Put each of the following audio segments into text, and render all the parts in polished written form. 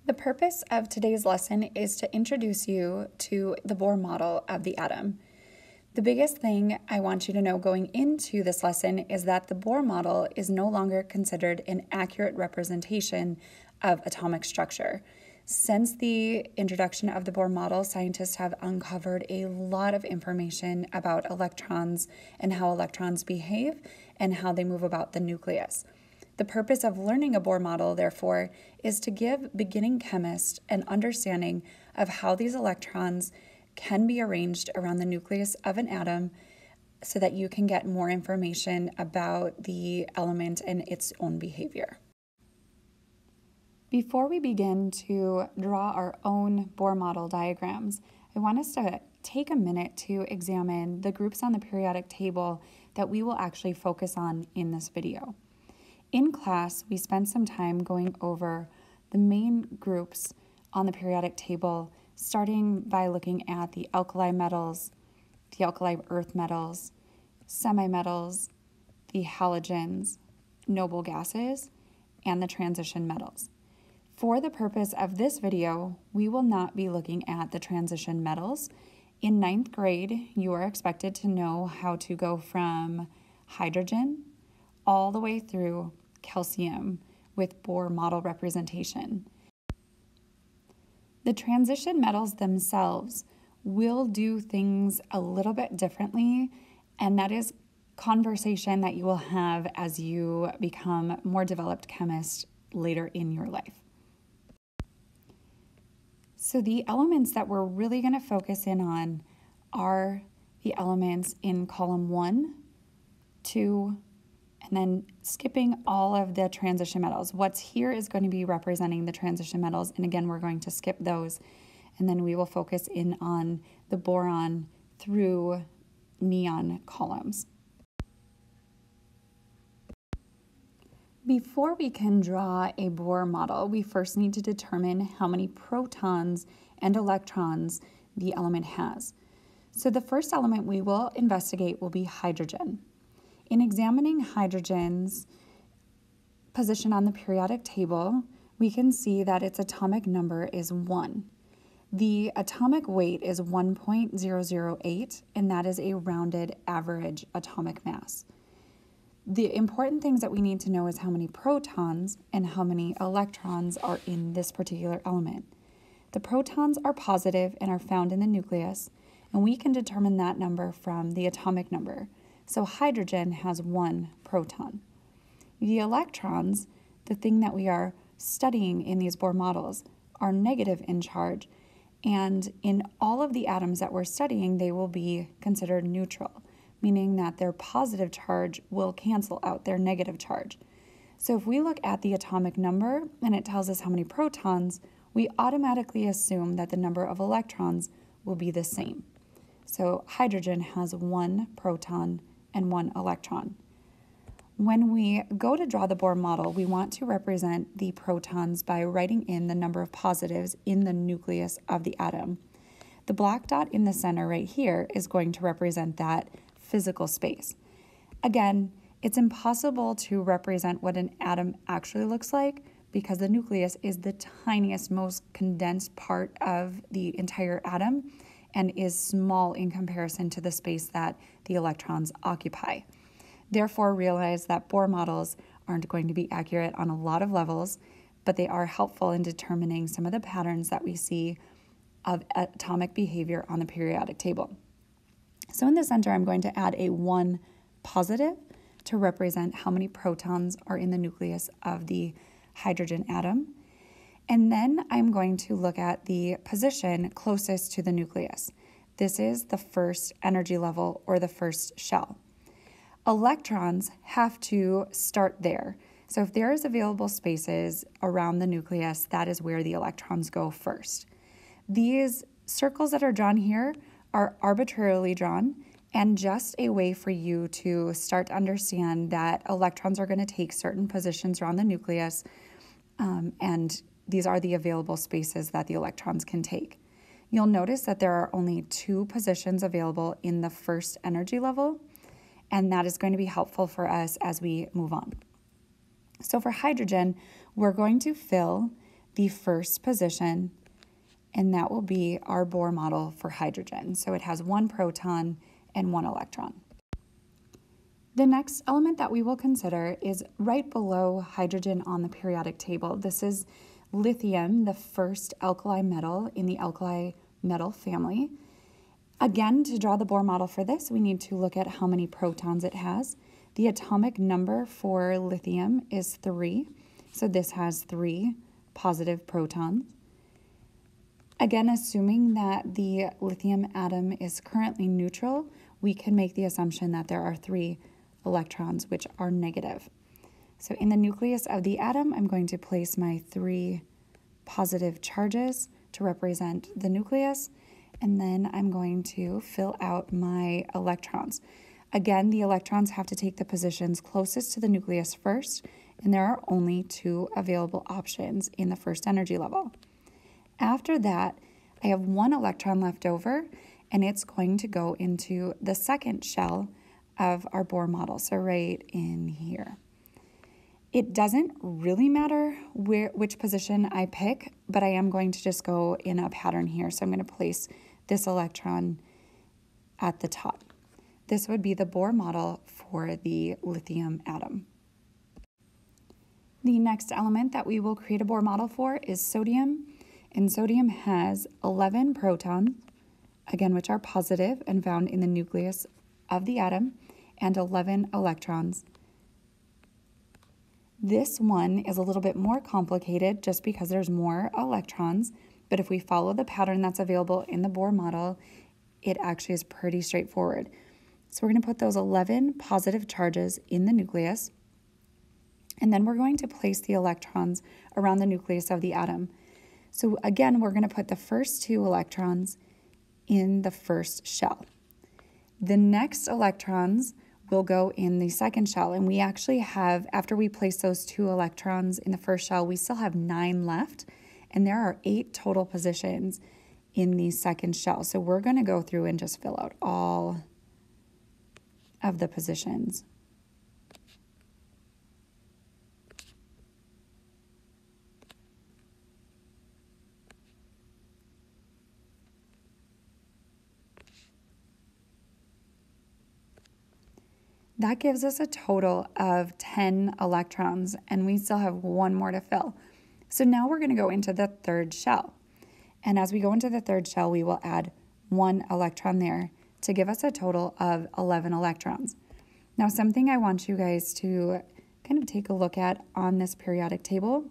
The purpose of today's lesson is to introduce you to the Bohr model of the atom. The biggest thing I want you to know going into this lesson is that the Bohr model is no longer considered an accurate representation of atomic structure. Since the introduction of the Bohr model, scientists have uncovered a lot of information about electrons and how electrons behave and how they move about the nucleus. The purpose of learning a Bohr model, therefore, is to give beginning chemists an understanding of how these electrons can be arranged around the nucleus of an atom so that you can get more information about the element and its own behavior. Before we begin to draw our own Bohr model diagrams, I want us to take a minute to examine the groups on the periodic table that we will actually focus on in this video. In class, we spent some time going over the main groups on the periodic table, starting by looking at the alkali metals, the alkali earth metals, semi-metals, the halogens, noble gases, and the transition metals. For the purpose of this video, we will not be looking at the transition metals. In 9th grade, you are expected to know how to go from hydrogen all the way through calcium with Bohr model representation. The transition metals themselves will do things a little bit differently, and that is conversation that you will have as you become more developed chemists later in your life. So the elements that we're really going to focus in on are the elements in column 1, 2, and then skipping all of the transition metals. What's here is going to be representing the transition metals, and again, we're going to skip those, and then we will focus in on the boron through neon columns. Before we can draw a Bohr model, we first need to determine how many protons and electrons the element has. So the first element we will investigate will be hydrogen. In examining hydrogen's position on the periodic table, we can see that its atomic number is 1. The atomic weight is 1.008, and that is a rounded average atomic mass. The important things that we need to know is how many protons and how many electrons are in this particular element. The protons are positive and are found in the nucleus, and we can determine that number from the atomic number. So hydrogen has 1 proton. The electrons, the thing that we are studying in these Bohr models, are negative in charge, and in all of the atoms that we're studying, they will be considered neutral, meaning that their positive charge will cancel out their negative charge. So if we look at the atomic number and it tells us how many protons, we automatically assume that the number of electrons will be the same. So hydrogen has 1 proton and 1 electron. When we go to draw the Bohr model, we want to represent the protons by writing in the number of positives in the nucleus of the atom. The black dot in the center right here is going to represent that physical space. Again, it's impossible to represent what an atom actually looks like because the nucleus is the tiniest, most condensed part of the entire atom and is small in comparison to the space that the electrons occupy. Therefore, realize that Bohr models aren't going to be accurate on a lot of levels, but they are helpful in determining some of the patterns that we see of atomic behavior on the periodic table. So in the center, I'm going to add a 1 positive to represent how many protons are in the nucleus of the hydrogen atom. And then I'm going to look at the position closest to the nucleus. This is the first energy level or the first shell. Electrons have to start there. So if there is available spaces around the nucleus, that is where the electrons go first. These circles that are drawn here are arbitrarily drawn and just a way for you to start to understand that electrons are going to take certain positions around the nucleus, and these are the available spaces that the electrons can take. You'll notice that there are only 2 positions available in the first energy level, and that is going to be helpful for us as we move on. So for hydrogen, we're going to fill the first position, and that will be our Bohr model for hydrogen. So it has 1 proton and 1 electron. The next element that we will consider is right below hydrogen on the periodic table. This is lithium, the first alkali metal in the alkali metal family. Again, to draw the Bohr model for this, we need to look at how many protons it has. The atomic number for lithium is 3, so this has 3 positive protons. Again, assuming that the lithium atom is currently neutral, we can make the assumption that there are 3 electrons, which are negative. So in the nucleus of the atom, I'm going to place my 3 positive charges to represent the nucleus, and then I'm going to fill out my electrons. Again, the electrons have to take the positions closest to the nucleus first, and there are only 2 available options in the first energy level. After that, I have 1 electron left over, and it's going to go into the second shell of our Bohr model, so right in here. It doesn't really matter which position I pick, but I am going to just go in a pattern here. So I'm going to place this electron at the top. This would be the Bohr model for the lithium atom. The next element that we will create a Bohr model for is sodium, and sodium has 11 protons, again, which are positive and found in the nucleus of the atom, and 11 electrons. This one is a little bit more complicated just because there's more electrons, but if we follow the pattern that's available in the Bohr model, it actually is pretty straightforward. So we're going to put those 11 positive charges in the nucleus, and then we're going to place the electrons around the nucleus of the atom. So again, we're going to put the first 2 electrons in the first shell. The next electrons will go in the second shell, and we actually have, after we place those 2 electrons in the first shell, we still have 9 left, and there are 8 total positions in the second shell. So we're going to go through and just fill out all of the positions. That gives us a total of 10 electrons, and we still have 1 more to fill. So now we're going to go into the third shell. And as we go into the third shell, we will add 1 electron there to give us a total of 11 electrons. Now, something I want you guys to kind of take a look at on this periodic table.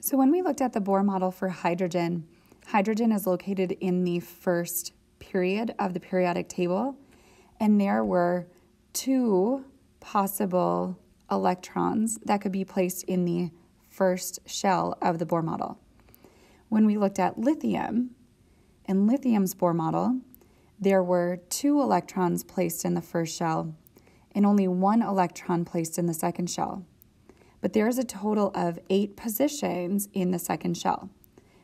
So when we looked at the Bohr model for hydrogen, hydrogen is located in the first period of the periodic table, and there were 2 possible electrons that could be placed in the first shell of the Bohr model. When we looked at lithium, in lithium's Bohr model, there were 2 electrons placed in the first shell and only 1 electron placed in the second shell. But there is a total of 8 positions in the second shell.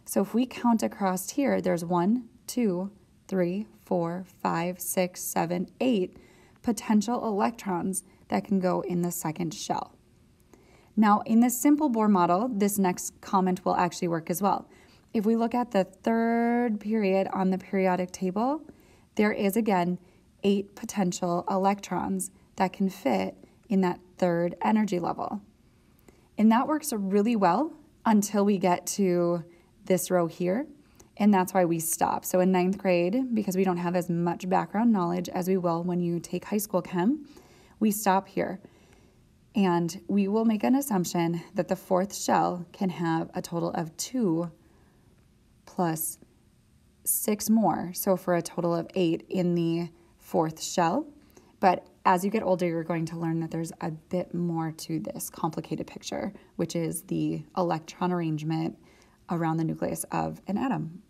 So if we count across here, there's 1, 2, 3, 4, 5, 6, 7, 8 potential electrons that can go in the second shell. Now, in this simple Bohr model, this next comment will actually work as well. If we look at the third period on the periodic table, there is again 8 potential electrons that can fit in that third energy level. And that works really well until we get to this row here, and that's why we stop. So in 9th grade, because we don't have as much background knowledge as we will when you take high school chem, we stop here. And we will make an assumption that the 4th shell can have a total of 2 plus 6 more, so for a total of 8 in the 4th shell. But as you get older, you're going to learn that there's a bit more to this complicated picture, which is the electron arrangement around the nucleus of an atom.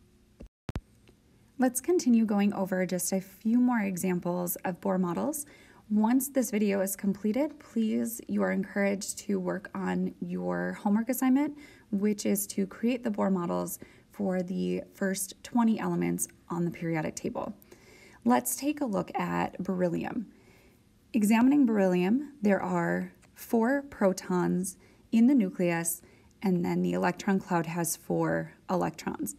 Let's continue going over just a few more examples of Bohr models. Once this video is completed, please, you are encouraged to work on your homework assignment, which is to create the Bohr models for the first 20 elements on the periodic table. Let's take a look at beryllium. Examining beryllium, there are 4 protons in the nucleus, and then the electron cloud has 4 electrons.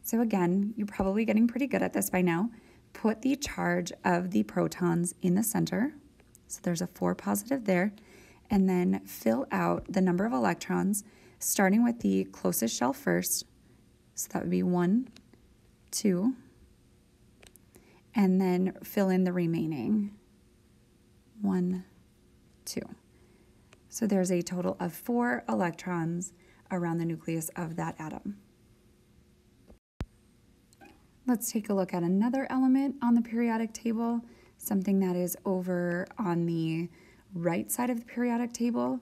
So again, you're probably getting pretty good at this by now. Put the charge of the protons in the center. So there's a 4 positive there. And then fill out the number of electrons, starting with the closest shell first. So that would be 1, 2. And then fill in the remaining 1, 2. So there's a total of 4 electrons around the nucleus of that atom. Let's take a look at another element on the periodic table, something that is over on the right side of the periodic table.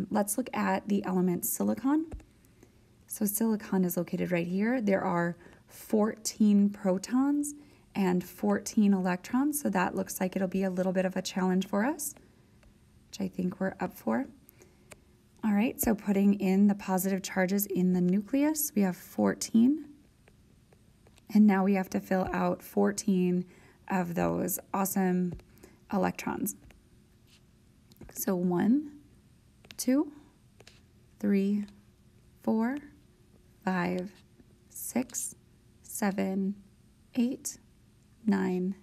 Let's look at the element silicon. So silicon is located right here. There are 14 protons and 14 electrons, so that looks like it'll be a little bit of a challenge for us, which I think we're up for. All right, so putting in the positive charges in the nucleus, we have 14. And now we have to fill out 14 of those awesome electrons. So 1, 2, 3, 4, 5, 6, 7, 8, 9,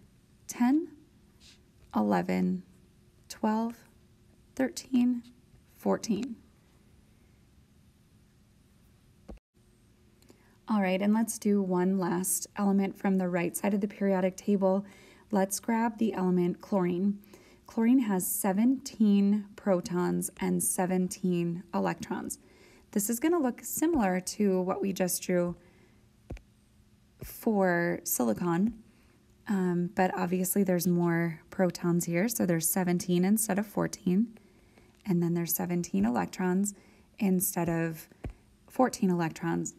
10, 11, 12, 13, 14. All right, and let's do one last element from the right side of the periodic table. Let's grab the element chlorine. Chlorine has 17 protons and 17 electrons. This is going to look similar to what we just drew for silicon, but obviously there's more protons here, so there's 17 instead of 14, and then there's 17 electrons instead of 14 electrons.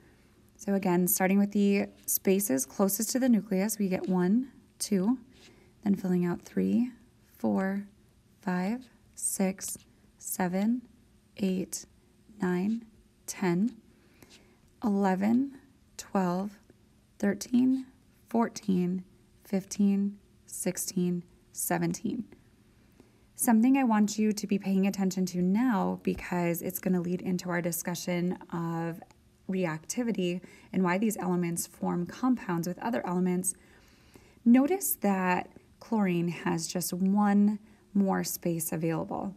So again, starting with the spaces closest to the nucleus, we get 1, 2, then filling out 3, 4, 5, 6, 7, 8, 9, 10, 11, 12, 13, 14, 15, 16, 17. Something I want you to be paying attention to now, because it's going to lead into our discussion of reactivity and why these elements form compounds with other elements. Notice that chlorine has just 1 more space available.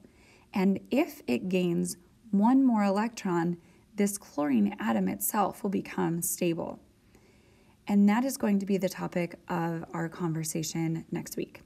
And if it gains 1 more electron, this chlorine atom itself will become stable. And that is going to be the topic of our conversation next week.